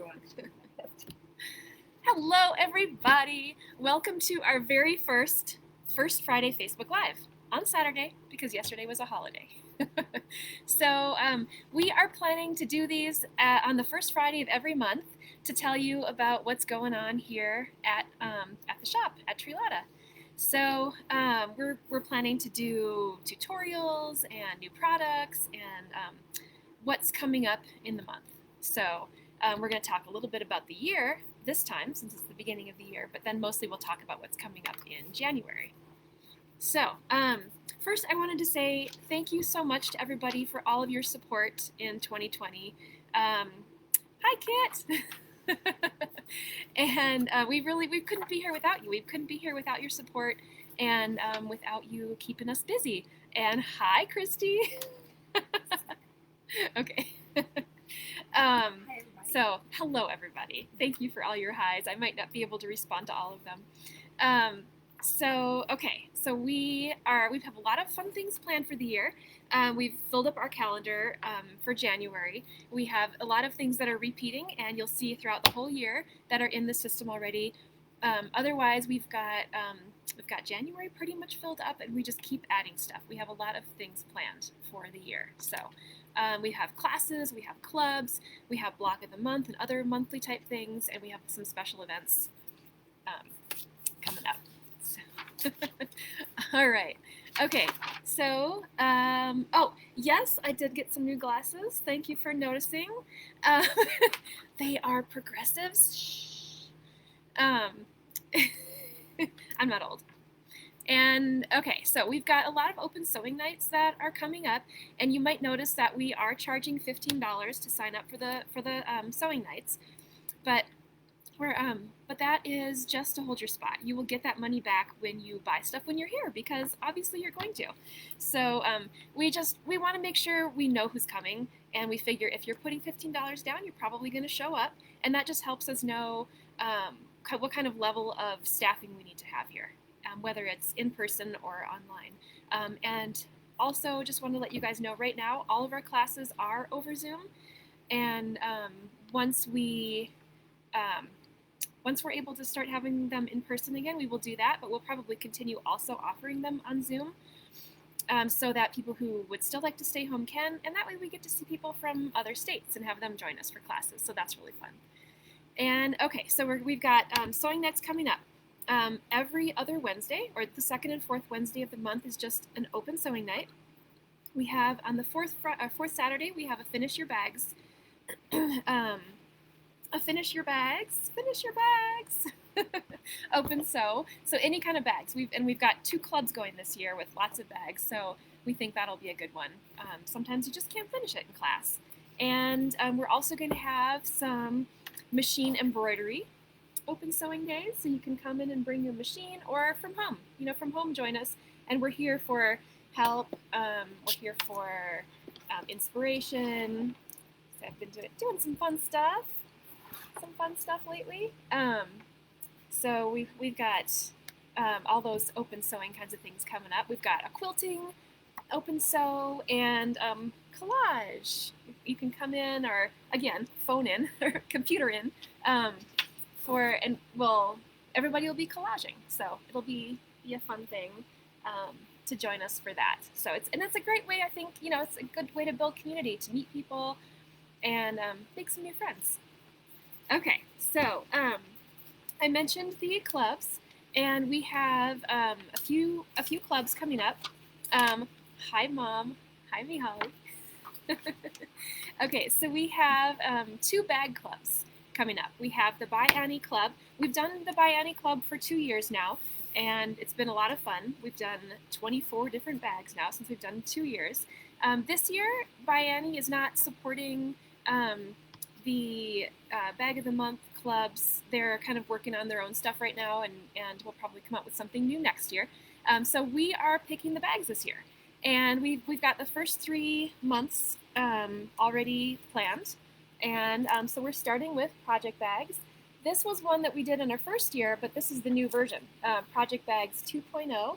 everyone. Hello, everybody. Welcome to our very first Friday Facebook Live on Saturday because yesterday was a holiday. So we are planning to do these on the first Friday of every month to tell you about what's going on here at the shop at Trilata. So we're planning to do tutorials and new products and what's coming up in the month. So we're going to talk a little bit about the year this time, since it's the beginning of the year, but then mostly we'll talk about what's coming up in January. So first I wanted to say thank you so much to everybody for all of your support in 2020. Hi, Kit! And we couldn't be here without you. We couldn't be here without your support and without you keeping us busy. And hi, Christy! Okay. Hi, everybody. So, hello everybody. Thank you for all your highs. I might not be able to respond to all of them. So we have a lot of fun things planned for the year. We've filled up our calendar for January. We have a lot of things that are repeating, and you'll see throughout the whole year that are in the system already. Otherwise, we've got January pretty much filled up, and we just keep adding stuff. We have a lot of things planned for the year. So we have classes, we have clubs, we have block of the month and other monthly type things, and we have some special events coming up. So all right. Okay. So, oh, yes, I did get some new glasses. Thank you for noticing. They are progressives. Shh. I'm not old. And okay, so we've got a lot of open sewing nights that are coming up, and you might notice that we are charging $15 to sign up for the sewing nights, but that is just to hold your spot. You will get that money back when you buy stuff when you're here, because obviously you're going to. So we want to make sure we know who's coming, and we figure if you're putting $15 down, you're probably going to show up, and that just helps us know what kind of level of staffing we need to have here. Whether it's in person or online. And also just want to let you guys know right now, all of our classes are over Zoom. And once we're able to start having them in person again, we will do that, but we'll probably continue also offering them on Zoom so that people who would still like to stay home can, and that way we get to see people from other states and have them join us for classes, so that's really fun. And okay, so we've got sewing nights coming up. Every other Wednesday, or the second and fourth Wednesday of the month, is just an open sewing night. We have on the fourth Saturday, we have a finish your bags. Finish your bags. Open sew. So any kind of bags. We've got 2 clubs going this year with lots of bags. So we think that'll be a good one. Sometimes you just can't finish it in class. And we're also going to have some machine embroidery open sewing days, so you can come in and bring your machine, or from home. From home, join us, and we're here for help. We're here for inspiration. So I've been doing some fun stuff lately. So we've got all those open sewing kinds of things coming up. We've got a quilting open sew and collage. You can come in, or again, phone in or computer in. Everybody will be collaging, so it'll be a fun thing to join us for that. So it's a great way, I think, it's a good way to build community, to meet people, and make some new friends. Okay, so I mentioned the clubs, and we have a few clubs coming up. Hi, Mom. Hi, me, Holly. Okay, so we have 2 bag clubs coming up. We have the By Annie Club. We've done the By Annie Club for 2 years now, and it's been a lot of fun. We've done 24 different bags now since we've done 2 years. This year, By Annie is not supporting the Bag of the Month clubs. They're kind of working on their own stuff right now, and we'll probably come up with something new next year. So we are picking the bags this year, and we've got the first 3 months already planned. And so we're starting with project bags. This was one that we did in our first year, but this is the new version, Project Bags 2.0.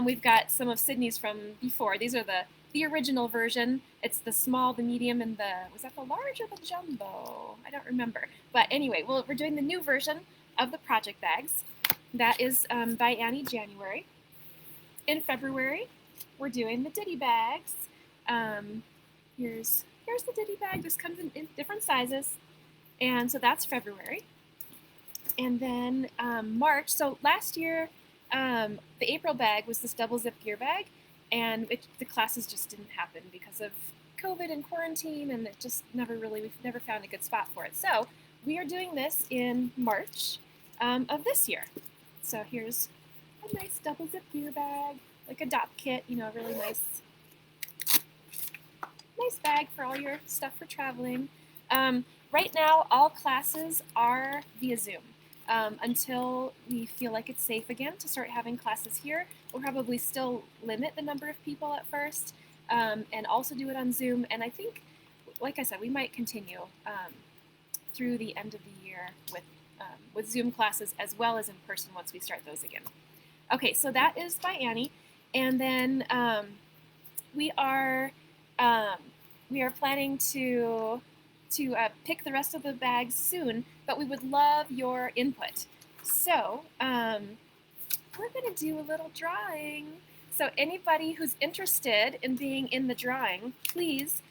We've got some of Sydney's from before. These are the the original version. It's the small, the medium, and was that the large or the jumbo? I don't remember. But anyway, we're doing the new version of the project bags. That is by Annie January. In February, we're doing the Ditty bags. Here's the Ditty bag. This comes in different sizes. And so that's February. And then March, so last year, the April bag was this double zip gear bag, and the classes just didn't happen because of COVID and quarantine, and we've never found a good spot for it. So we are doing this in March of this year. So here's a nice double zip gear bag, like a dop kit, a really nice bag for all your stuff for traveling. Right now, all classes are via Zoom. Until we feel like it's safe again to start having classes here, we'll probably still limit the number of people at first, and also do it on Zoom. And I think, like I said, we might continue through the end of the year with Zoom classes as well as in person once we start those again. Okay, so that is by Annie, and then we are planning to pick the rest of the bags soon, but we would love your input. So we're going to do a little drawing. So anybody who's interested in being in the drawing, please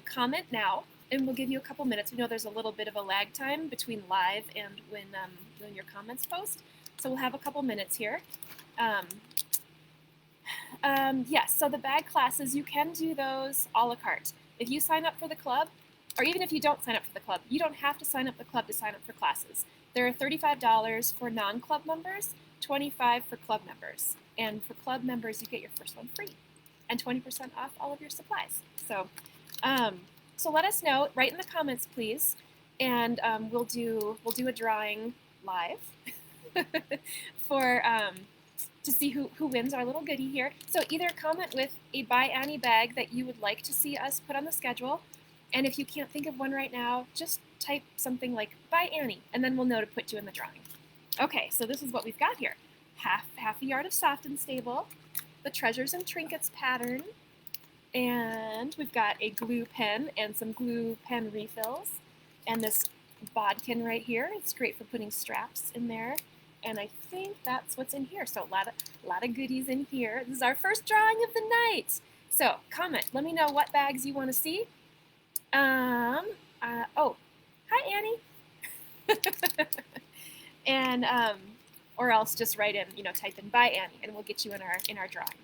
comment now, and we'll give you a couple minutes. We know there's a little bit of a lag time between live and when your comments post, so we'll have a couple minutes here. Yes, so the bag classes, you can do those a la carte. If you sign up for the club, or even if you don't sign up for the club, you don't have to sign up the club to sign up for classes. There are $35 for non-club members, $25 for club members. And for club members, you get your first one free and 20% off all of your supplies. So let us know, write in the comments, please, and we'll do a drawing live for to see who wins our little goodie here. So either comment with a By Annie bag that you would like to see us put on the schedule, and if you can't think of one right now, just type something like By Annie, and then we'll know to put you in the drawing. Okay, so this is what we've got here. Half a yard of Soft and Stable, the Treasures and Trinkets pattern, and we've got a glue pen and some glue pen refills, and this bodkin right here. It's great for putting straps in there, and I think that's what's in here. So a lot of goodies in here. This is our first drawing of the night. So comment, let me know what bags you want to see. Oh, hi Annie. And or else just write in, type in By Annie, and we'll get you in our drawing.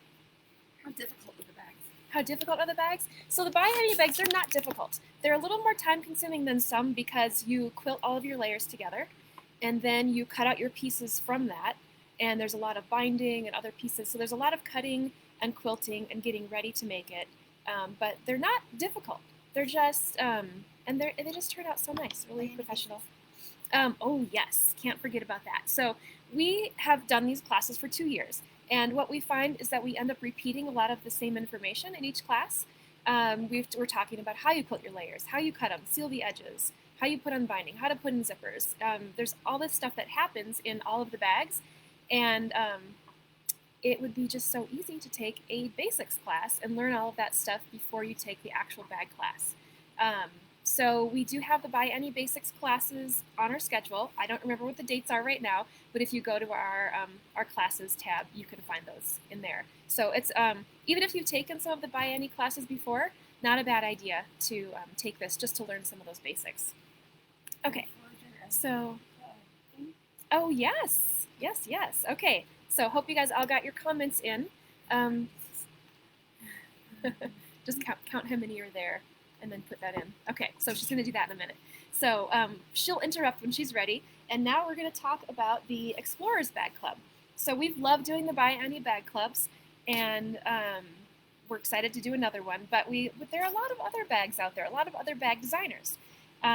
How difficult are the bags? How difficult are the bags? So the By Annie bags are not difficult. They're a little more time consuming than some because you quilt all of your layers together, and then you cut out your pieces from that, and there's a lot of binding and other pieces. So there's a lot of cutting and quilting and getting ready to make it, but they're not difficult. They're just and they just turn out so nice, really professional. Oh yes, can't forget about that. So we have done these classes for 2 years, and what we find is that we end up repeating a lot of the same information in each class. We're talking about how you quilt your layers, how you cut them, seal the edges, how you put on binding, how to put in zippers. There's all this stuff that happens in all of the bags, and it would be just so easy to take a basics class and learn all of that stuff before you take the actual bag class. So we do have the By Annie Basics classes on our schedule. I don't remember what the dates are right now, but if you go to our classes tab, you can find those in there. So it's even if you've taken some of the By Annie classes before, not a bad idea to take this just to learn some of those basics. Okay, so oh yes. Okay, so hope you guys all got your comments in. Just count how many are there, and then put that in. Okay, so she's going to do that in a minute. So she'll interrupt when she's ready. And now we're going to talk about the Explorers Bag Club. So we've loved doing the By Annie Bag Clubs, and we're excited to do another one. But there are a lot of other bags out there, a lot of other bag designers.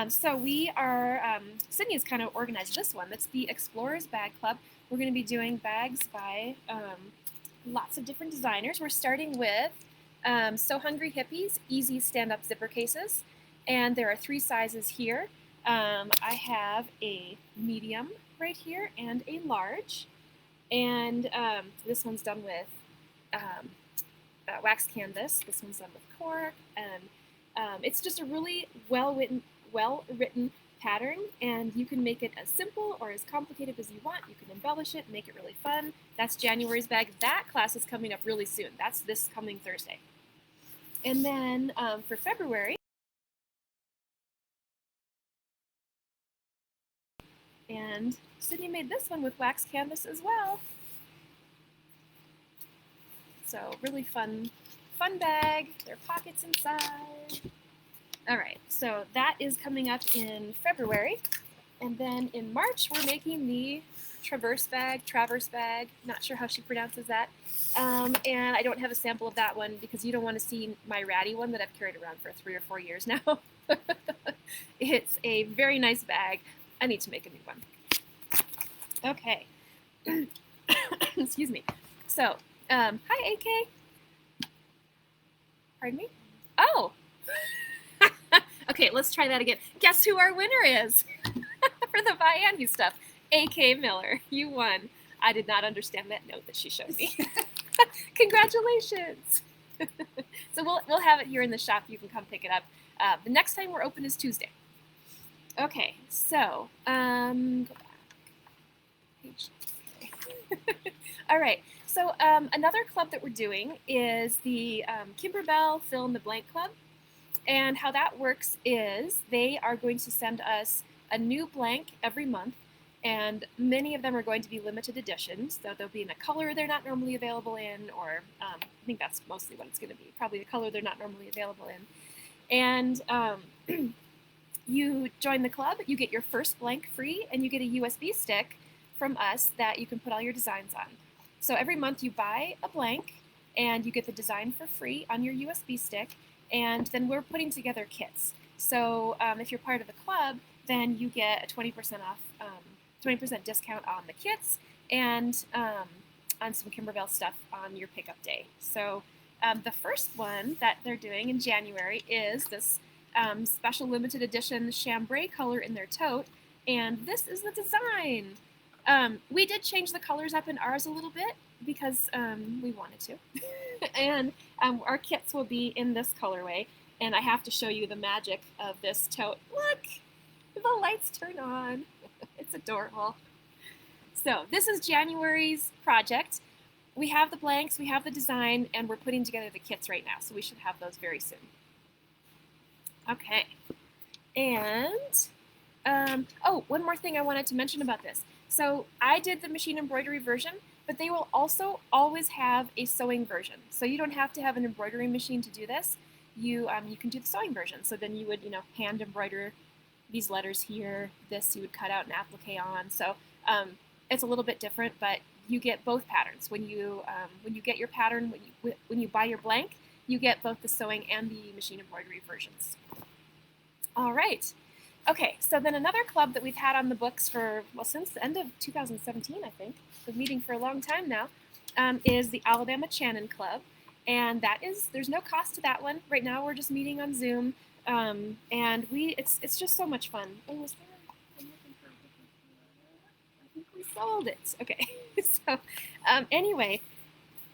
So we are, Sydney's kind of organized this one. That's the Explorers Bag Club. We're going to be doing bags by lots of different designers. We're starting with So Hungry Hippies, easy stand-up zipper cases. And there are 3 sizes here. I have a medium right here and a large. And this one's done with wax canvas. This one's done with cork, and it's just a really well-written pattern, and you can make it as simple or as complicated as you want. You can embellish it, make it really fun. That's January's bag. That class is coming up really soon. That's this coming Thursday. And then for February, and Sydney made this one with wax canvas as well. So really fun bag. There are pockets inside. All right, so that is coming up in February. And then in March, we're making the Traverse bag, not sure how she pronounces that. And I don't have a sample of that one because you don't want to see my ratty one that I've carried around for 3 or 4 years now. It's a very nice bag. I need to make a new one. Okay. Excuse me. So, hi AK. Pardon me? Oh! Okay, let's try that again. Guess who our winner is for the Vianney stuff? AK Miller. You won. I did not understand that note that she showed me. Congratulations. So we'll have it here in the shop. You can come pick it up. The next time we're open is Tuesday. Okay, so go back. Page. Okay. All right. So another club that we're doing is the Kimberbell Fill in the Blank Club. And how that works is they are going to send us a new blank every month, and many of them are going to be limited editions. So they'll be in a color they're not normally available in, or I think that's mostly what it's going to be, probably a color they're not normally available in. And you join the club, you get your first blank free, and you get a USB stick from us that you can put all your designs on. So every month you buy a blank, and you get the design for free on your USB stick. And then we're putting together kits. So if you're part of the club, then you get a 20% off, 20% discount on the kits and on some Kimberbell stuff on your pickup day. So the first one that they're doing in January is this special limited edition chambray color in their tote. And this is the design. We did change the colors up in ours a little bit because we wanted to. And our kits will be in this colorway. And I have to show you the magic of this tote. Look, the lights turn on. It's adorable. So this is January's project. We have the blanks, we have the design, and we're putting together the kits right now. So we should have those very soon. Okay. And, oh, one more thing I wanted to mention about this. So I did the machine embroidery version, but they will also always have a sewing version. So you don't have to have an embroidery machine to do this. You can do the sewing version. So then you would, hand embroider these letters here. This you would cut out and applique on. So it's a little bit different, but you get both patterns. When you get your pattern, when you buy your blank, you get both the sewing and the machine embroidery versions. All right. Okay, so then another club that we've had on the books for, well, since the end of 2017, I think, been meeting for a long time now, is the Alabama Channon Club. And there's no cost to that one. Right now we're just meeting on Zoom, and it's just so much fun. Oh, was there? I'm looking for a different color. I think we sold it. Okay, so anyway,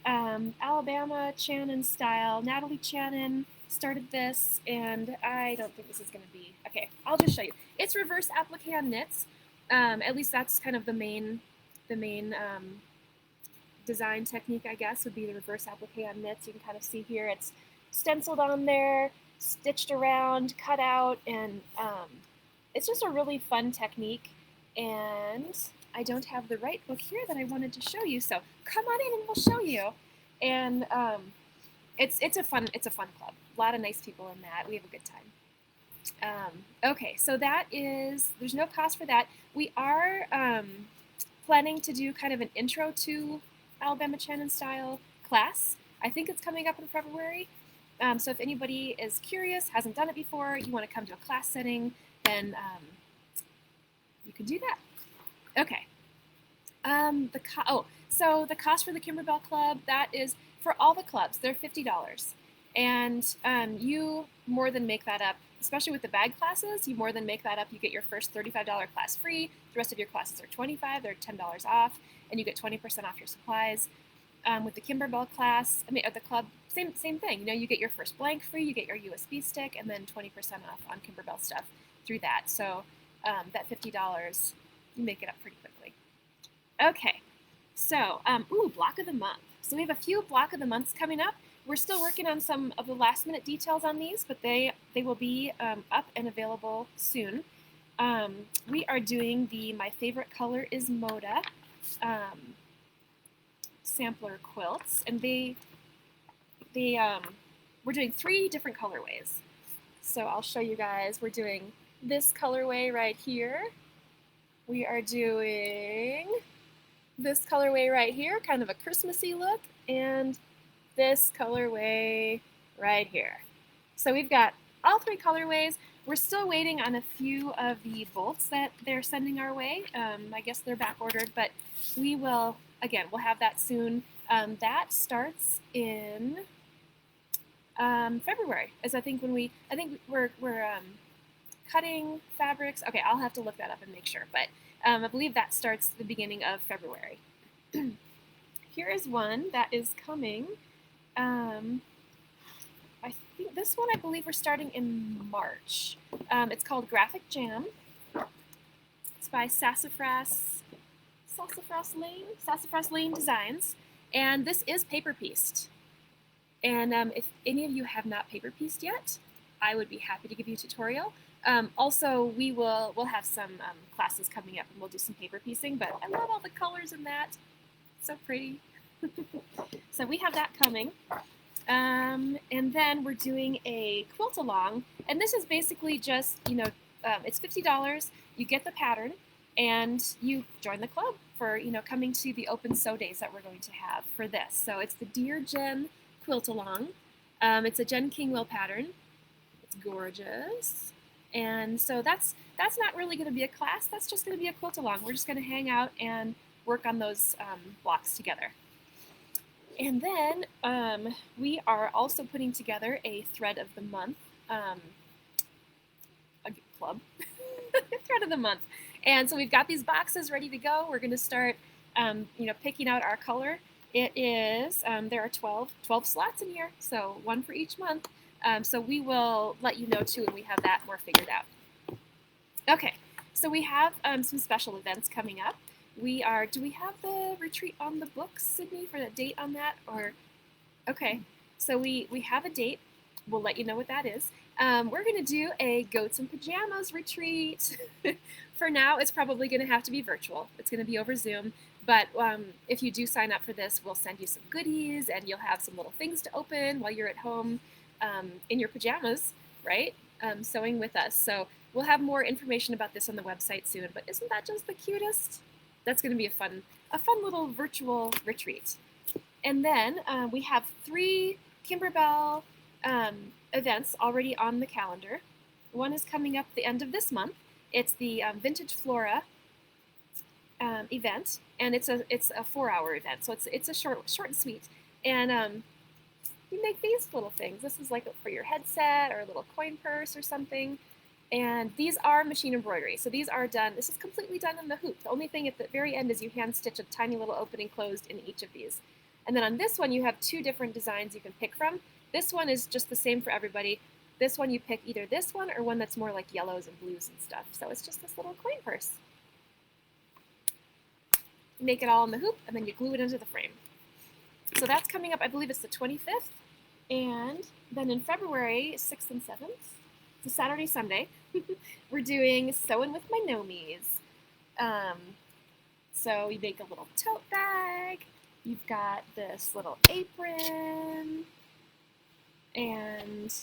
Alabama Channon style. Natalie Channon started this, and I don't think this is going to be, okay, I'll just show you. It's reverse applique on knits. At least that's kind of the main design technique, I guess, would be the reverse applique on knits. You can kind of see here it's stenciled on there, stitched around, cut out, and it's just a really fun technique. And I don't have the right book here that I wanted to show you, so come on in and we'll show you. And it's a fun club. A lot of nice people in that. We have a good time. Okay, so there's no cost for that. We are planning to do kind of an intro to Alabama Channon style class. I think it's coming up in February. So if anybody is curious, hasn't done it before, you want to come to a class setting, then you can do that. Okay. So the cost for the Kimberbell Club, that is for all the clubs, they're $50. And you more than make that up, especially with the bag classes, you more than make that up. You get your first $35 class free. The rest of your classes are $25, they're $10 off, and you get 20% off your supplies. With the Kimberbell class, or the club same thing. You know, you get your first blank free, you get your USB stick, and then 20% off on Kimberbell stuff through that. So that $50, you make it up pretty quickly. Okay, so block of the month. So we have a few block of the months coming up. We're still working on some of the last minute details on these, but they will be up and available soon. We are doing the My Favorite Color is Moda sampler quilts, and we're doing 3 different colorways. So I'll show you guys. We're doing this colorway right here. We are doing this colorway right here, kind of a Christmassy look, and this colorway right here. So we've got all 3 colorways. We're still waiting on a few of the bolts that they're sending our way. I guess they're back ordered, but we will, again, we'll have that soon. That starts in February, as I think we're cutting fabrics. Okay, I'll have to look that up and make sure, but I believe that starts the beginning of February. Here is one that is coming. I think this one, I believe we're starting in March. It's called Graphic Jam. It's by Sassafras Lane Designs, and this is paper pieced. And if any of you have not paper pieced yet, I would be happy to give you a tutorial. Also, we'll have some classes coming up, and we'll do some paper piecing. But I love all the colors in that; so pretty. So we have that coming. And then we're doing a quilt along, and this is basically just, it's $50. You get the pattern, and you join the club for, coming to the open sew days that we're going to have for this. So it's the Dear Jen quilt along. It's a Jen Kingwell pattern. It's gorgeous, and so that's not really going to be a class. That's just going to be a quilt along. We're just going to hang out and work on those blocks together. And then we are also putting together a thread of the month club, thread of the month. And so we've got these boxes ready to go. We're going to start, picking out our color. It is, there are 12 slots in here, so 1 for each month. So we will let you know too when we have that more figured out. Okay, so we have some special events coming up. Do we have the retreat on the books, Sydney, for the date on that? Or, okay, so we have a date. We'll let you know what that is. We're going to do a Goats and Pajamas retreat. For now, it's probably going to have to be virtual. It's going to be over Zoom. But if you do sign up for this, we'll send you some goodies, and you'll have some little things to open while you're at home in your pajamas, right? Sewing with us. So we'll have more information about this on the website soon. But isn't that just the cutest? That's going to be a fun little virtual retreat. And then we have 3 Kimberbell events already on the calendar. One is coming up the end of this month. It's the Vintage Flora event, and it's a 4-hour event, so it's a short and sweet. And you make these little things. This is like for your headset or a little coin purse or something. And these are machine embroidery, so these are done. This is completely done in the hoop. The only thing at the very end is you hand stitch a tiny little opening closed in each of these. And then on this one, you have 2 different designs you can pick from. This one is just the same for everybody. This one you pick either this one or one that's more like yellows and blues and stuff. So it's just this little coin purse. You make it all in the hoop, and then you glue it into the frame. So that's coming up, I believe it's the 25th. And then in February 6th and 7th, it's a Saturday, Sunday, we're doing Sewing with My Nomies. So you make a little tote bag. You've got this little apron and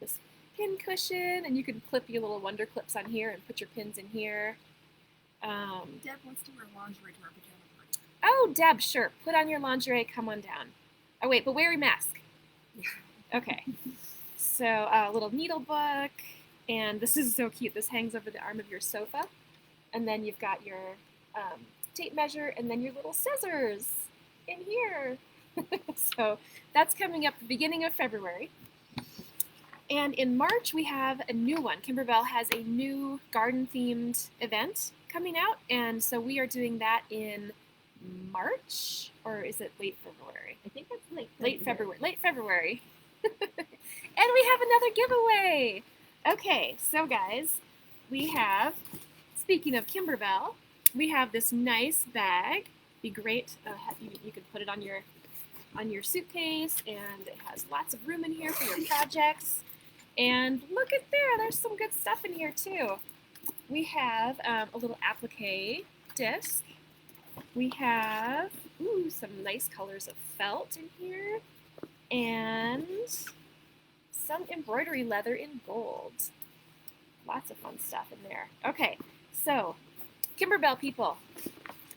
this pin cushion, and you can clip your little wonder clips on here and put your pins in here. Deb wants to wear lingerie to our pajama party. Oh, Deb, sure. Put on your lingerie. Come on down. Oh, wait, but wear your mask. Okay. So a little needle book, and this is so cute. This hangs over the arm of your sofa, and then you've got your tape measure, and then your little scissors in here. So that's coming up the beginning of February. And in March, we have a new one. Kimberbell has a new garden-themed event coming out, and so we are doing that in March, or is it late February? I think that's like Late February. Late February. And we have another giveaway. Okay, so guys, we have, speaking of Kimberbell, we have this nice bag. Be great. You could put it on your suitcase, and it has lots of room in here for your projects. And look at there, there's some good stuff in here too. We have a little applique disc. We have some nice colors of felt in here, and some embroidery leather in gold. Lots of fun stuff in there. Okay, so Kimberbell people,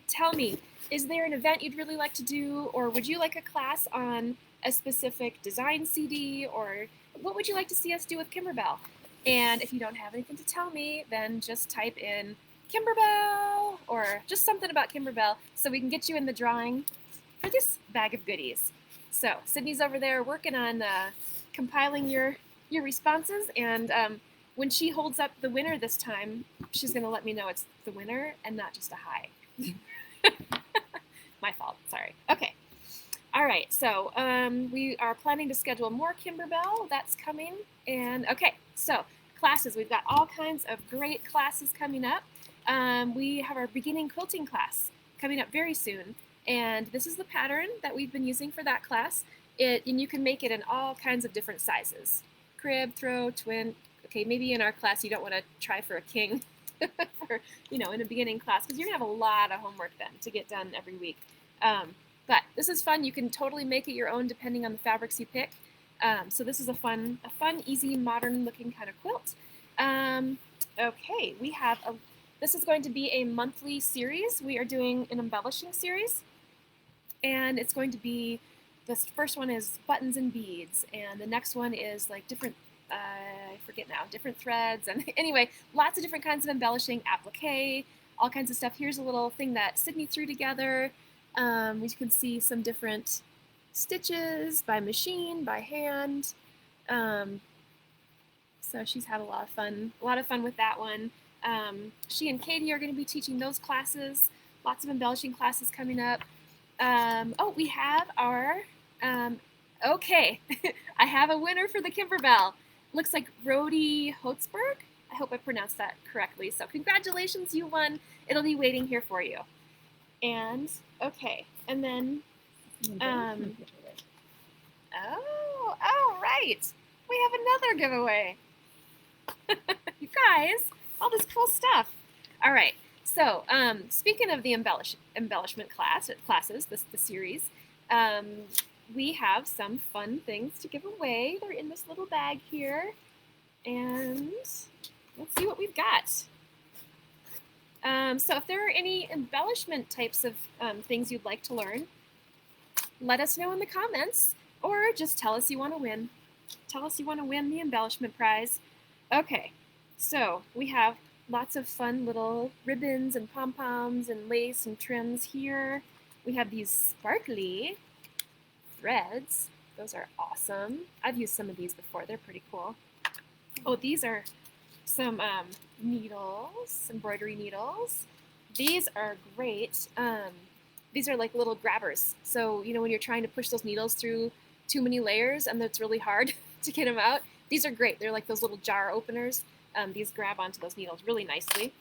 tell me, is there an event you'd really like to do, or would you like a class on a specific design CD, or what would you like to see us do with Kimberbell? And if you don't have anything to tell me, then just type in Kimberbell or just something about Kimberbell so we can get you in the drawing for this bag of goodies. So Sydney's over there working on compiling your responses, and when she holds up the winner this time, she's going to let me know it's the winner and not just a hi. My fault, sorry. Okay. All right, so we are planning to schedule more Kimberbell. That's coming. And okay, so classes. We've got all kinds of great classes coming up. We have our beginning quilting class coming up very soon. And this is the pattern that we've been using for that class. And you can make it in all kinds of different sizes. Crib, throw, twin. Okay, maybe in our class you don't want to try for a king for, in a beginning class, because you're going to have a lot of homework then to get done every week. But this is fun. You can totally make it your own depending on the fabrics you pick. So this is a fun, easy, modern-looking kind of quilt. Okay, this is going to be a monthly series. We are doing an embellishing series, and it's going to be, this first one is buttons and beads, and the next one is like different, I forget now, different threads, and anyway, lots of different kinds of embellishing, applique, all kinds of stuff. Here's a little thing that Sydney threw together. You can see some different stitches by machine, by hand. So she's had a lot of fun with that one. She and Katie are going to be teaching those classes. Lots of embellishing classes coming up. Oh, we have our, okay, I have a winner for the Kimberbell. Looks like Rhodey Hotzberg. I hope I pronounced that correctly. So congratulations, you won. It'll be waiting here for you. And okay, and then right, we have another giveaway. You guys, all this cool stuff. All right, so speaking of the embellishment classes, the series, we have some fun things to give away. They're in this little bag here, and let's see what we've got. So if there are any embellishment types of things you'd like to learn, let us know in the comments, or just tell us you want to win. Tell us you want to win the embellishment prize. Okay, so we have lots of fun little ribbons and pom-poms and lace and trims here. We have these sparkly threads. Those are awesome. I've used some of these before. They're pretty cool. Oh, these are some needles, embroidery needles. These are great. These are like little grabbers. So, when you're trying to push those needles through too many layers and it's really hard to get them out, these are great. They're like those little jar openers. These grab onto those needles really nicely.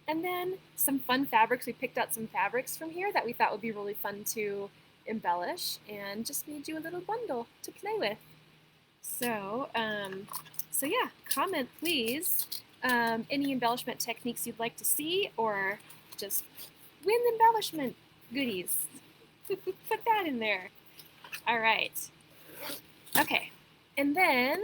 And then some fun fabrics. We picked out some fabrics from here that we thought would be really fun to embellish, and just made you a little bundle to play with. So, so yeah, comment please any embellishment techniques you'd like to see, or just win embellishment goodies. Put that in there. All right. Okay. And then,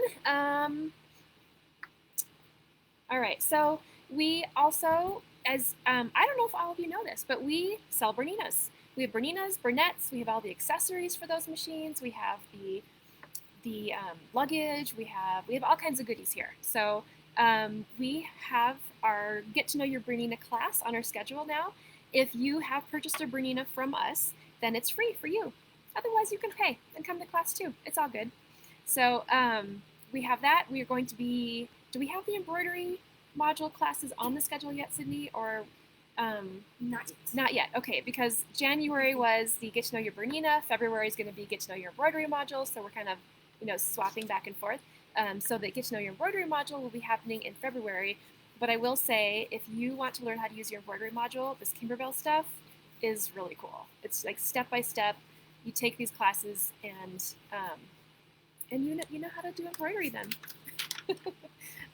all right, so we also, as, I don't know if all of you know this, but we sell Berninas. We have Berninas, Bernettes, we have all the accessories for those machines, we have the luggage, we have all kinds of goodies here. So we have our Get to Know Your Bernina class on our schedule now. If you have purchased a Bernina from us, then it's free for you. Otherwise, you can pay and come to class too. It's all good. So we have that. We are going to be, do we have the embroidery module classes on the schedule yet, Sydney? Or Not yet. Not yet. Okay, because January was the Get to Know Your Bernina. February is going to be Get to Know Your Embroidery module. So we're kind of, swapping back and forth. So the Get to Know Your Embroidery module will be happening in February. But I will say, if you want to learn how to use your embroidery module, this Kimberbell stuff is really cool. It's like step by step. You take these classes and you know how to do embroidery then.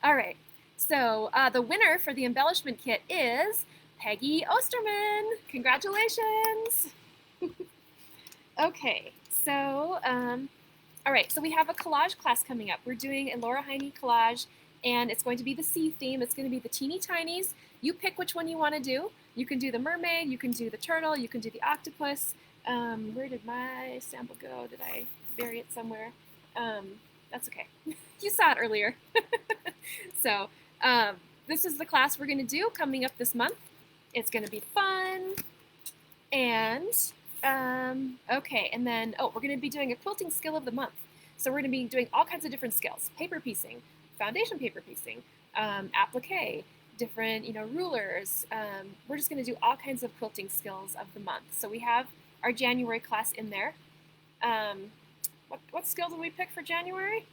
All right. So the winner for the embellishment kit is Peggy Osterman. Congratulations. Okay, so all right, so we have a collage class coming up. We're doing a Laura Heine collage, and it's going to be the sea theme. It's going to be the teeny tinies. You pick which one you want to do. You can do the mermaid, you can do the turtle, you can do the octopus. Where did my sample go? Did I bury it somewhere? That's okay. You saw it earlier. So this is the class we're going to do coming up this month. It's going to be fun. And, okay, and then, we're going to be doing a quilting skill of the month. So we're going to be doing all kinds of different skills. Paper piecing, foundation paper piecing, applique, different, rulers. We're just going to do all kinds of quilting skills of the month. So we have our January class in there. What skill did we pick for January?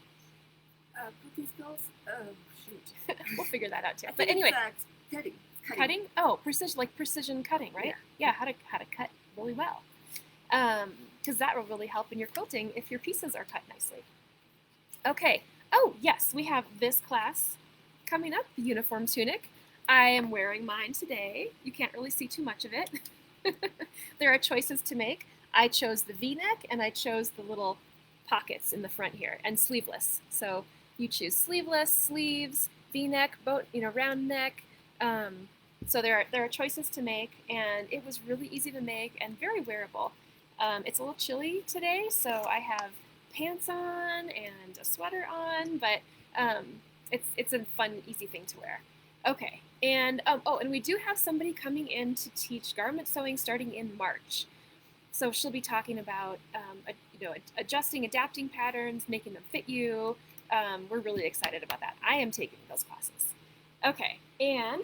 Cooking skills? Oh, shoot. We'll figure that out too. I But think anyway, cutting. cutting. Oh, precision cutting, right? Yeah, how to cut really well. Because that will really help in your quilting if your pieces are cut nicely. Okay. Oh yes, we have this class coming up, the uniform tunic. I am wearing mine today. You can't really see too much of it. There are choices to make. I chose the V-neck and I chose the little pockets in the front here, and sleeveless. So you choose sleeveless, sleeves, V-neck, round neck. So there are choices to make, and it was really easy to make and very wearable. It's a little chilly today, so I have pants on and a sweater on, but it's a fun, easy thing to wear. Okay, and and we do have somebody coming in to teach garment sewing starting in March. So she'll be talking about adjusting, adapting patterns, making them fit you. We're really excited about that. I am taking those classes. Okay, and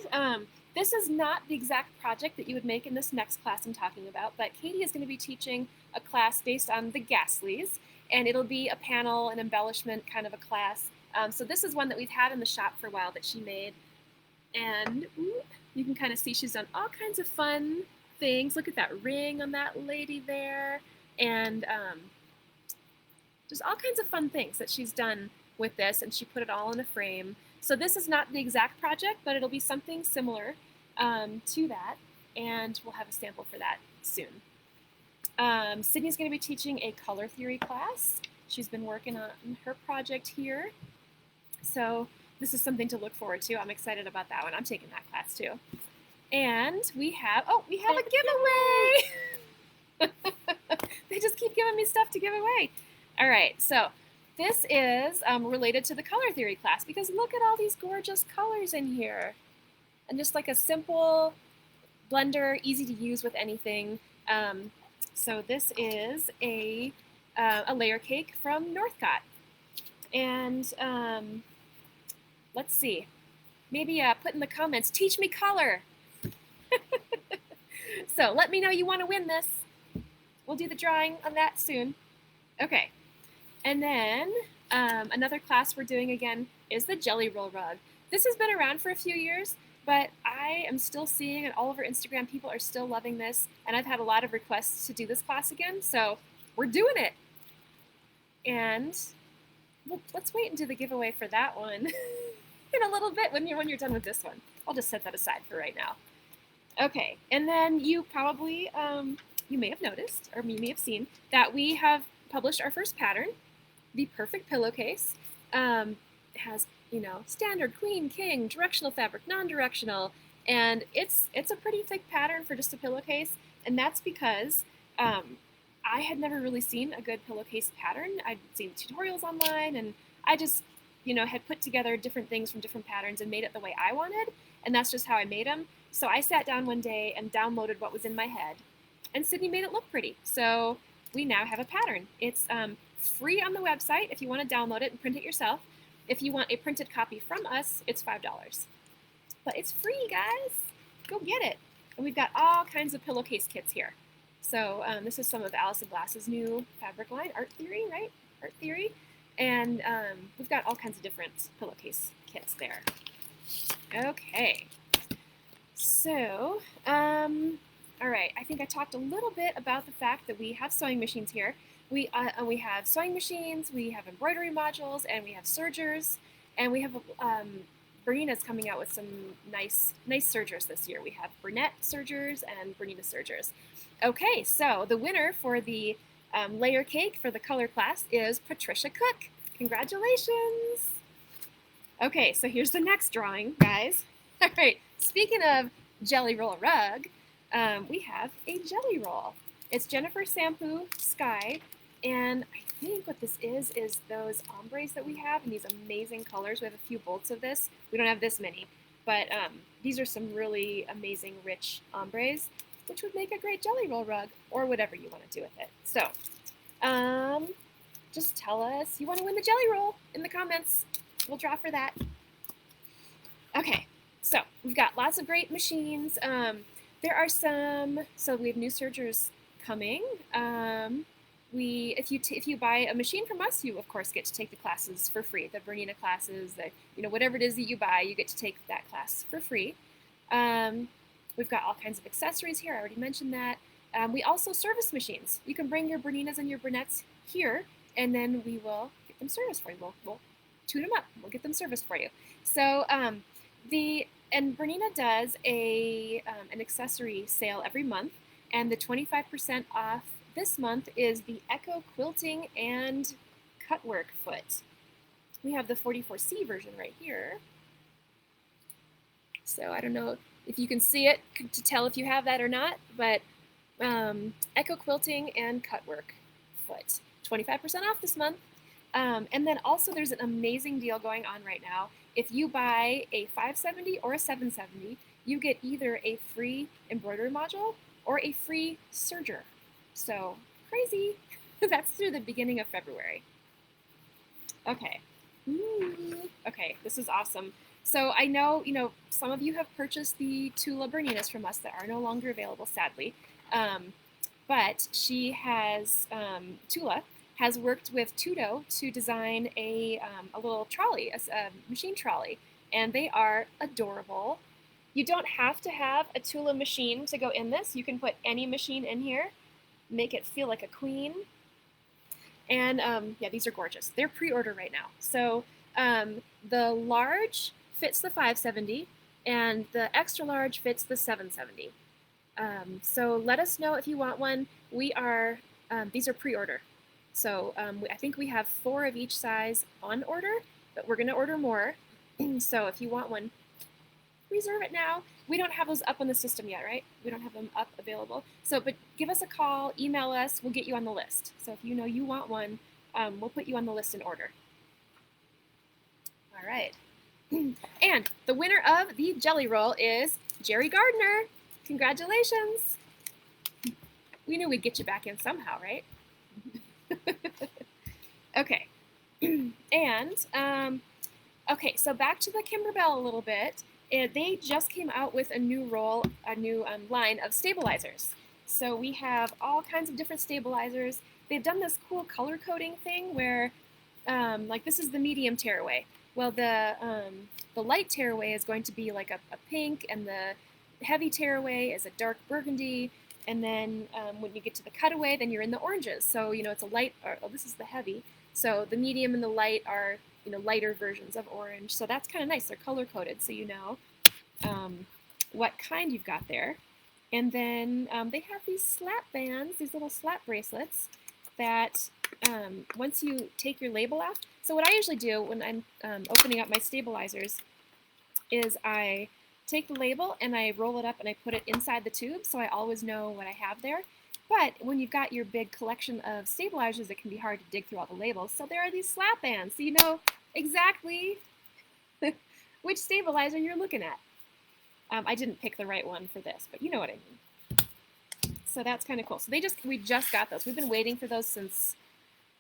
this is not the exact project that you would make in this next class I'm talking about, but Katie is going to be teaching a class based on the Gasleys, and it'll be a panel, an embellishment kind of a class. So this is one that we've had in the shop for a while that she made, and you can kind of see she's done all kinds of fun things. Look at that ring on that lady there, and there's all kinds of fun things that she's done with this, and she put it all in a frame. So this is not the exact project, but it'll be something similar to that, and we'll have a sample for that soon. Sydney's going to be teaching a color theory class. She's been working on her project here, so this is something to look forward to. I'm excited about that one. I'm taking that class too. And we have a giveaway! They just keep giving me stuff to give away. All right, so this is related to the color theory class, because look at all these gorgeous colors in here. And just like a simple blender, easy to use with anything. So this is a layer cake from Northcott. And let's see, maybe put in the comments, teach me color. So let me know you want to win this. We'll do the drawing on that soon. Okay. And then another class we're doing again is the Jelly Roll Rug. This has been around for a few years, but I am still seeing it all over Instagram. People are still loving this, and I've had a lot of requests to do this class again, so we're doing it. And let's wait and do the giveaway for that one in a little bit when you're done with this one. I'll just set that aside for right now. Okay, and then you probably, you may have noticed, or you may have seen, that we have published our first pattern, the Perfect Pillowcase. It has, standard, queen, king, directional fabric, non-directional, and it's a pretty thick pattern for just a pillowcase, and that's because I had never really seen a good pillowcase pattern. I'd seen tutorials online, and I just, had put together different things from different patterns and made it the way I wanted, and that's just how I made them. So I sat down one day and downloaded what was in my head, and Sydney made it look pretty. So we now have a pattern. It's free on the website if you want to download it and print it yourself. If you want a printed copy from us, it's $5. But it's free, guys. Go get it. And we've got all kinds of pillowcase kits here. So this is some of Allison Glass's new fabric line, Art Theory, right? Art Theory. And we've got all kinds of different pillowcase kits there. Okay. So, all right, I think I talked a little bit about the fact that we have sewing machines here. We have sewing machines, we have embroidery modules, and we have sergers, and we have Bernina's coming out with some nice sergers this year. We have Bernette sergers and Bernina sergers. Okay, so the winner for the layer cake for the color class is Patricia Cook. Congratulations! Okay, so here's the next drawing, guys. All right, speaking of Jelly Roll Rug, we have a jelly roll. It's Jennifer Sampu Sky, and I think what this is those ombres that we have in these amazing colors. We have a few bolts of this. We don't have this many, but these are some really amazing rich ombres, which would make a great jelly roll rug, or whatever you want to do with it. So, just tell us you want to win the jelly roll in the comments. We'll draw for that. Okay, so we've got lots of great machines. There are some, so we have new sergers coming. If you buy a machine from us, you of course get to take the classes for free. The Bernina classes, whatever it is that you buy, you get to take that class for free. We've got all kinds of accessories here. I already mentioned that. We also service machines. You can bring your Berninas and your Bernettes here, and then we will get them serviced for you. We'll tune them up. We'll get them serviced for you. So Bernina does an accessory sale every month, and the 25% off this month is the Echo Quilting and Cutwork Foot. We have the 44C version right here. So I don't know if you can see it to tell if you have that or not, but Echo Quilting and Cutwork Foot, 25% off this month. And then also there's an amazing deal going on right now. If you buy a 570 or a 770, you get either a free embroidery module or a free serger. So crazy. That's through the beginning of February. Okay. Okay, this is awesome. So I know, some of you have purchased the Tula Berninas from us that are no longer available, sadly. But she has, Tula has worked with Tudo to design a little trolley, a machine trolley, and they are adorable. You don't have to have a Tula machine to go in this. You can put any machine in here, make it feel like a queen. And yeah, these are gorgeous. They're pre-order right now. So the large fits the 570, and the extra large fits the 770. So let us know if you want one. These are pre-order. So I think we have 4 of each size on order, but we're going to order more. So if you want one, reserve it now. We don't have those up on the system yet, right? We don't have them up available. So, but give us a call, email us, we'll get you on the list. So if you know you want one, we'll put you on the list in order. All right. And the winner of the jelly roll is Jerry Gardner. Congratulations. We knew we'd get you back in somehow, right? Okay. And, okay, so back to the Kimberbell a little bit. They just came out with a new line of stabilizers. So we have all kinds of different stabilizers. They've done this cool color coding thing where, like this is the medium tearaway. Well, the light tearaway is going to be like a pink, and the heavy tearaway is a dark burgundy. And then when you get to the cutaway, then you're in the oranges. So, it's a light, this is the heavy. So the medium and the light are, lighter versions of orange. So that's kind of nice. They're color coded, so you know what kind you've got there. And then they have these slap bands, these little slap bracelets that once you take your label off. So what I usually do when I'm opening up my stabilizers is I take the label and I roll it up and I put it inside the tube, so I always know what I have there. But when you've got your big collection of stabilizers, it can be hard to dig through all the labels. So there are these slap bands, so you know exactly which stabilizer you're looking at. I didn't pick the right one for this, but you know what I mean. So that's kind of cool. So we just got those. We've been waiting for those since,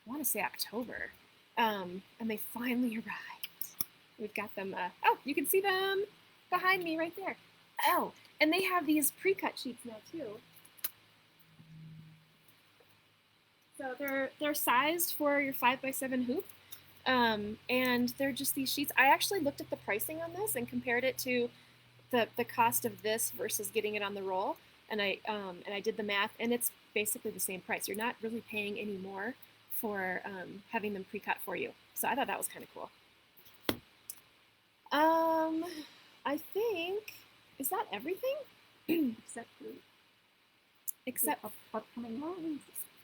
I want to say October, and they finally arrived. We've got them. Oh, you can see them behind me right there. Oh, and they have these pre-cut sheets now too. So they're sized for your 5x7 hoop, and they're just these sheets. I actually looked at the pricing on this and compared it to the cost of this versus getting it on the roll, and I did the math, and it's basically the same price. You're not really paying any more for having them pre-cut for you. So I thought that was kind of cool. I think, is that everything? Except upcoming ones.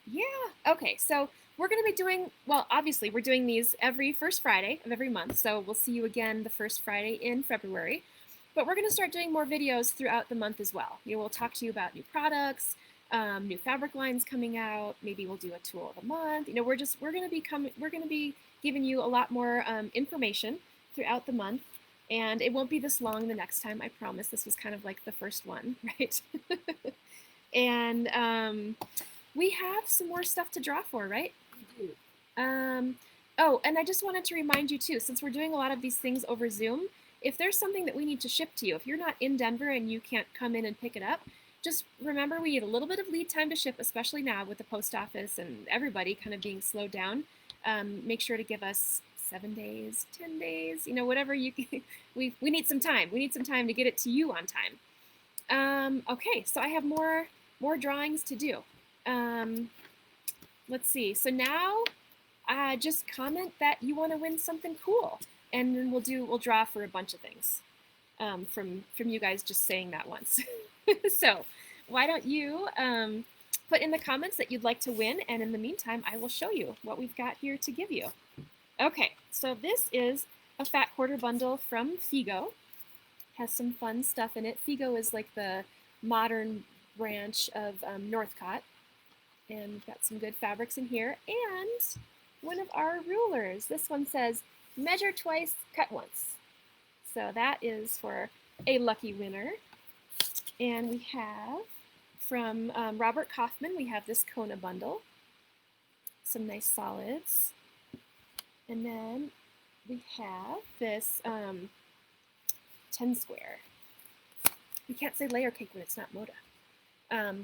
Yeah. Okay. So we're going to be doing, well, obviously, we're doing these every first Friday of every month. So we'll see you again the first Friday in February. But we're going to start doing more videos throughout the month as well. We'll talk to you about new products, new fabric lines coming out. Maybe we'll do a tool of the month. We're going to be giving you a lot more information throughout the month. And it won't be this long the next time, I promise. This was kind of like the first one, right? And we have some more stuff to draw for, right? We do. Oh, and I just wanted to remind you too, since we're doing a lot of these things over Zoom, if there's something that we need to ship to you, if you're not in Denver and you can't come in and pick it up, just remember we need a little bit of lead time to ship, especially now with the post office and everybody kind of being slowed down. Make sure to give us 7 days, 10 days, whatever you can. We need some time. We need some time to get it to you on time. Okay, so I have more drawings to do. Let's see. So now just comment that you want to win something cool, and then we'll draw for a bunch of things from you guys just saying that once. So why don't you put in the comments that you'd like to win, and in the meantime, I will show you what we've got here to give you. Okay, so this is a fat quarter bundle from Figo. Has some fun stuff in it. Figo is like the modern branch of Northcott, and we've got some good fabrics in here, and one of our rulers. This one says measure twice, cut once. So that is for a lucky winner. And we have from Robert Kaufman, we have this Kona bundle, some nice solids. And then we have this 10 square. We can't say layer cake when it's not Moda.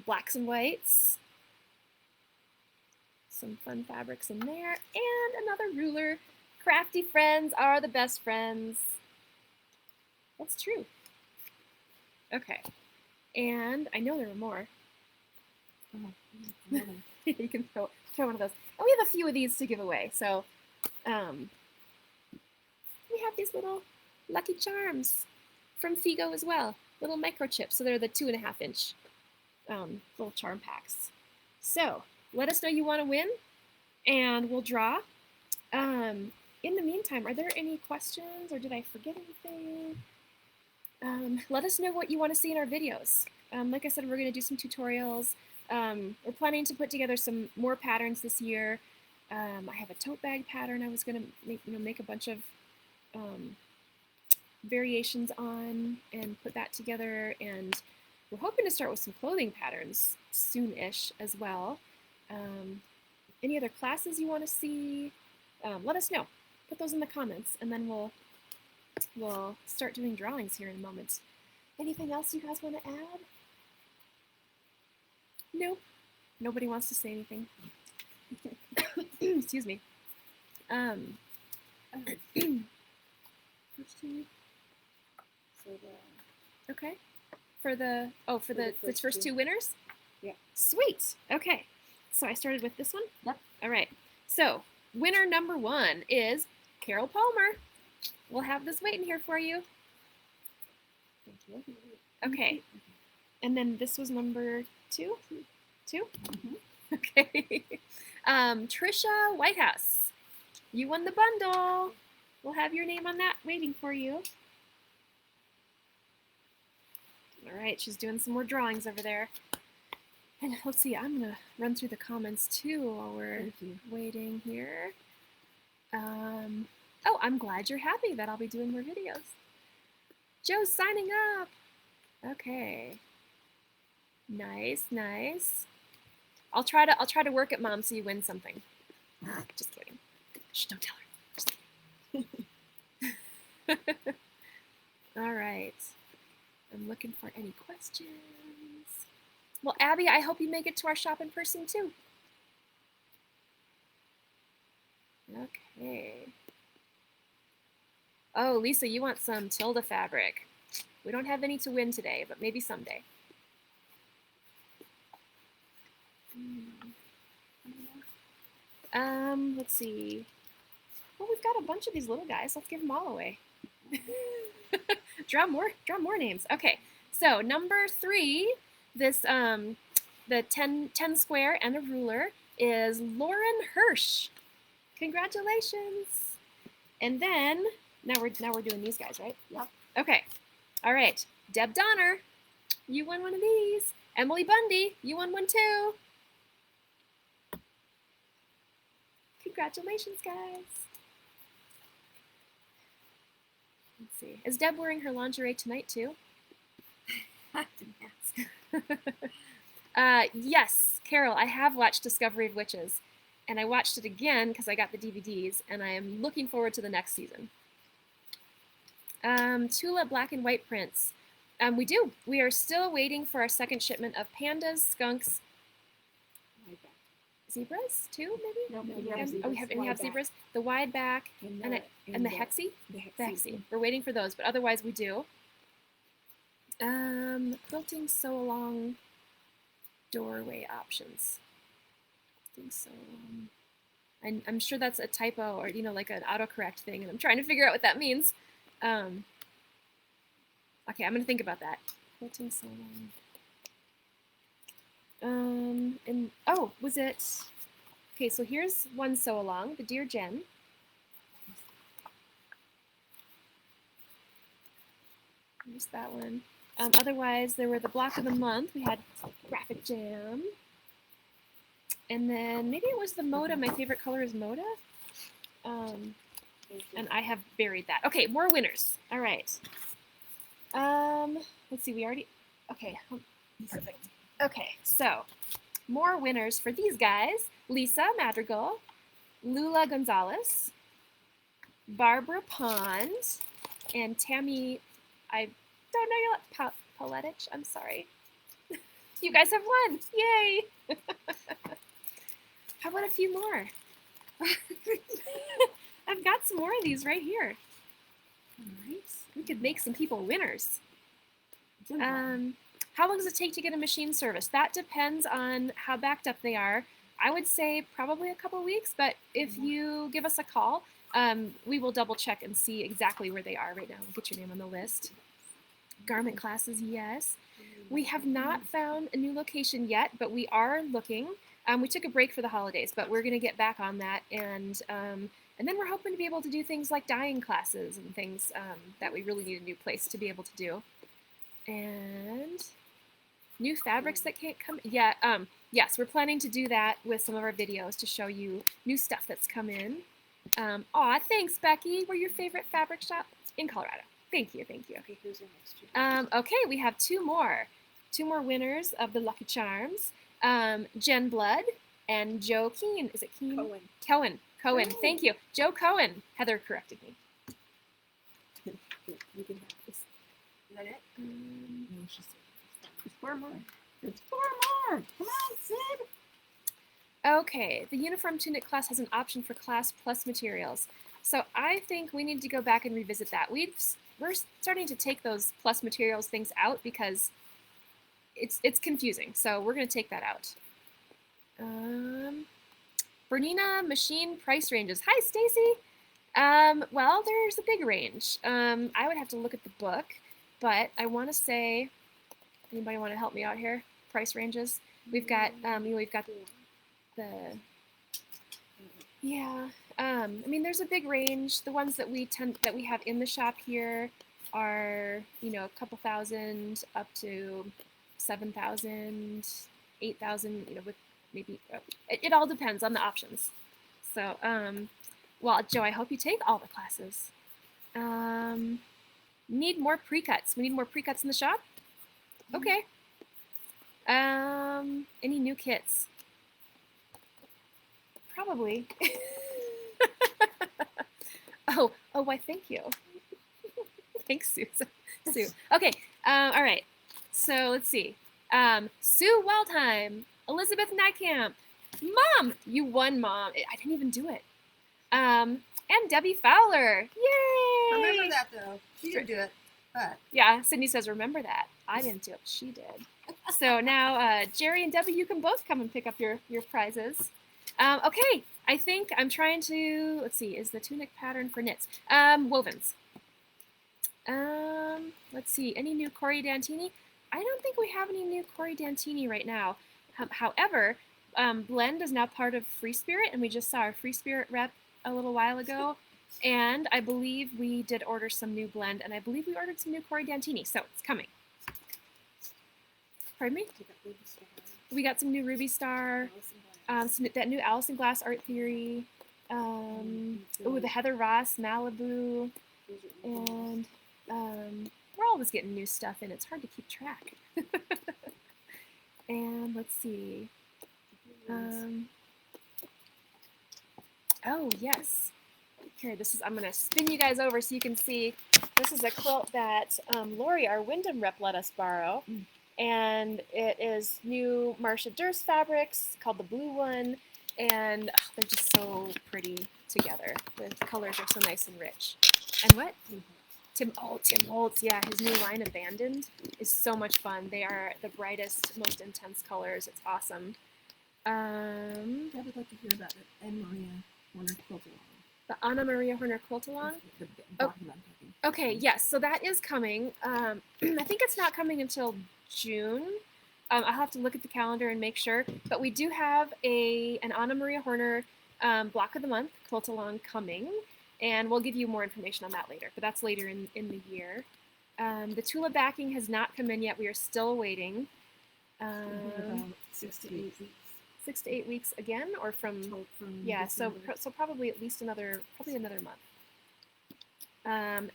Blacks and whites. Some fun fabrics in there. And another ruler. Crafty friends are the best friends. That's true. Okay. And I know there were more. You can throw one of those. And we have a few of these to give away. So we have these little Lucky Charms from Figo as well. Little microchips. So they're the 2.5-inch little charm packs. So let us know you want to win, and we'll draw. In the meantime, are there any questions, or did I forget anything? Let us know what you want to see in our videos. Like I said, we're going to do some tutorials. We're planning to put together some more patterns this year. I have a tote bag pattern I was going to make a bunch of variations on and put that together. And we're hoping to start with some clothing patterns soon-ish as well. Any other classes you want to see? Let us know. Put those in the comments, and then we'll start doing drawings here in a moment. Anything else you guys want to add? Nope. Nobody wants to say anything. Excuse me. Okay. For the first two winners? Yeah. Sweet. Okay. So I started with this one? Yep. All right. So winner number 1 is Carol Palmer. We'll have this waiting here for you. Thank you. Okay. And then this was number 2? 2? Mm-hmm. Okay. Trisha Whitehouse. You won the bundle. We'll have your name on that waiting for you. All right, she's doing some more drawings over there. And let's see, I'm going to run through the comments too while we're waiting here. Oh, I'm glad you're happy that I'll be doing more videos. Joe's signing up. Okay. Nice, nice. I'll try to work it, Mom, so you win something. Just kidding. Shh, don't tell her. Just kidding. All right. I'm looking for any questions. Well, Abby, I hope you make it to our shop in person too. Okay. Oh, Lisa, you want some Tilda fabric. We don't have any to win today, but maybe someday. Let's see. Well, we've got a bunch of these little guys. Let's give them all away. draw more names. Okay, so number 3, this the 10 square and a ruler is Lauren Hirsch. Congratulations. And then now we're doing these guys, right? Yep. Okay. All right. Deb Donner, you won one of these. Emily Bundy, you won one too. Congratulations, guys. Let's see. Is Deb wearing her lingerie tonight too? I didn't ask. Yes, Carol, I have watched Discovery of Witches, and I watched it again because I got the DVDs, and I am looking forward to the next season. Tula black and white prints. We do. We are still waiting for our second shipment of pandas, skunks, zebras too, maybe? No, we we have zebras. The wide back and the hexie. The hexie. We're waiting for those, but otherwise we do. Quilting sew along doorway options. Quilting sew along. I'm sure that's a typo or like an autocorrect thing, and I'm trying to figure out what that means. Okay, I'm gonna think about that. Quilting sew along. And oh, was it? Okay, so here's one sew along, the Dear Jen. Here's that one. Otherwise, there were the block of the month. We had Graphic Jam. And then maybe it was the Moda. My favorite color is Moda. And I have buried that. Okay, more winners. All right. Let's see, we already, okay, perfect. Okay, so more winners for these guys. Lisa Madrigal, Lula Gonzalez, Barbara Pond, and Tammy, I don't know your Poletich, I'm sorry. You guys have won, yay! How about a few more? I've got some more of these right here. All right, we could make some people winners. How long does it take to get a machine service? That depends on how backed up they are. I would say probably a couple weeks, but if you give us a call, we will double check and see exactly where they are right now. We'll get your name on the list. Garment classes, yes. We have not found a new location yet, but we are looking. We took a break for the holidays, but we're going to get back on that, and then we're hoping to be able to do things like dyeing classes and things that we really need a new place to be able to do. And new fabrics that can't come. Yeah. Yes, we're planning to do that with some of our videos to show you new stuff that's come in. Aw, thanks, Becky. We're your favorite fabric shop in Colorado. Thank you, thank you. Okay, who's our next? Okay, we have two more winners of the Lucky Charms. Jen Blood and Joe Keen. Is it Keen? Cohen. Cohen. Oh. Thank you, Joe Cohen. Heather corrected me. You can have this. Is that it? No, she said there's 4 more. There's 4 more. Come on, Sid. Okay, the uniform tunic class has an option for class plus materials. So I think we need to go back and revisit that. We're starting to take those plus materials things out because it's confusing. So we're going to take that out. Bernina machine price ranges. Hi, Stacy. Well, there's a big range. I would have to look at the book, but I want to say, anybody want to help me out here? Price ranges. We've got I mean, there's a big range. The ones that we have in the shop here are, a couple thousand up to 7,000, 8,000, with maybe, it all depends on the options. So, well, Joe, I hope you take all the classes. Need more pre-cuts. We need more pre-cuts in the shop? Okay. Any new kits? Probably. Oh, why, thank you. Thanks, Sue. Okay, All right. So let's see. Sue Waldheim, Elizabeth Nykamp, Mom, you won, Mom. I didn't even do it. And Debbie Fowler. Yay! Remember that though. She didn't do it, but Yeah, Sydney says, remember that. I didn't do it, she did. So now, Jerry and Debbie, you can both come and pick up your prizes. Okay, I think I'm trying to, let's see, is the tunic pattern for knits? Wovens. Let's see, any new Corey Dantini? I don't think we have any new Corey Dantini right now. However, Blend is now part of Free Spirit, and we just saw our Free Spirit rep a little while ago. And I believe we did order some new Blend, and I believe we ordered some new Corey Dantini, so it's coming. Pardon me? We got some new Ruby Star, some, that new Allison Glass Art Theory, the Heather Ross Malibu, and we're always getting new stuff in. It's hard to keep track. And let's see. Oh, yes. Here, this is, I'm going to spin you guys over so you can see. This is a quilt that Lori, our Wyndham rep, let us borrow. And it is new Marcia Durst fabrics called the blue one. And they're just so pretty together. The colors are so nice and rich. And what? Tim Holtz, yeah, his new line Abandoned is so much fun. They are the brightest, most intense colors. It's awesome. I would like to hear about it. And Maria Horner quilt along. The Anna Maria Horner quilt along. Okay, yes, so that is coming. I think it's not coming until June. I'll have to look at the calendar and make sure. But we do have an Anna Maria Horner Block of the Month quilt along coming. And we'll give you more information on that later, but that's later in the year. The Tula backing has not come in yet. We are still waiting. About 6 to 8 weeks. 6 to 8 weeks again, or from yeah, so probably at least another month.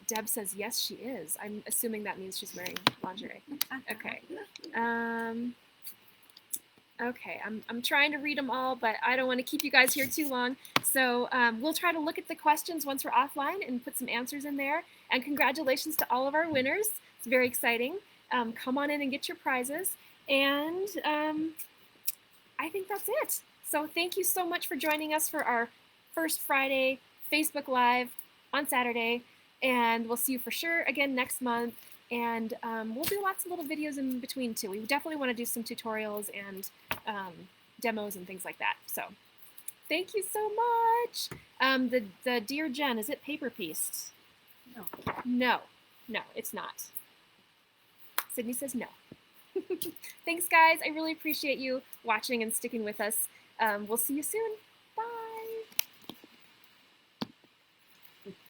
Deb says yes, she is. I'm assuming that means she's wearing lingerie. Okay. Okay, I'm trying to read them all, but I don't want to keep you guys here too long. So we'll try to look at the questions once we're offline and put some answers in there. And congratulations to all of our winners. It's very exciting. Come on in and get your prizes. And I think that's it. So thank you so much for joining us for our first Friday Facebook Live on Saturday. And we'll see you for sure again next month. And we'll do lots of little videos in between too. We definitely want to do some tutorials and demos and things like that. So thank you so much. The Dear Jen, is it paper pieced? No, it's not. Sydney says no. Thanks guys, I really appreciate you watching and sticking with us. We'll see you soon.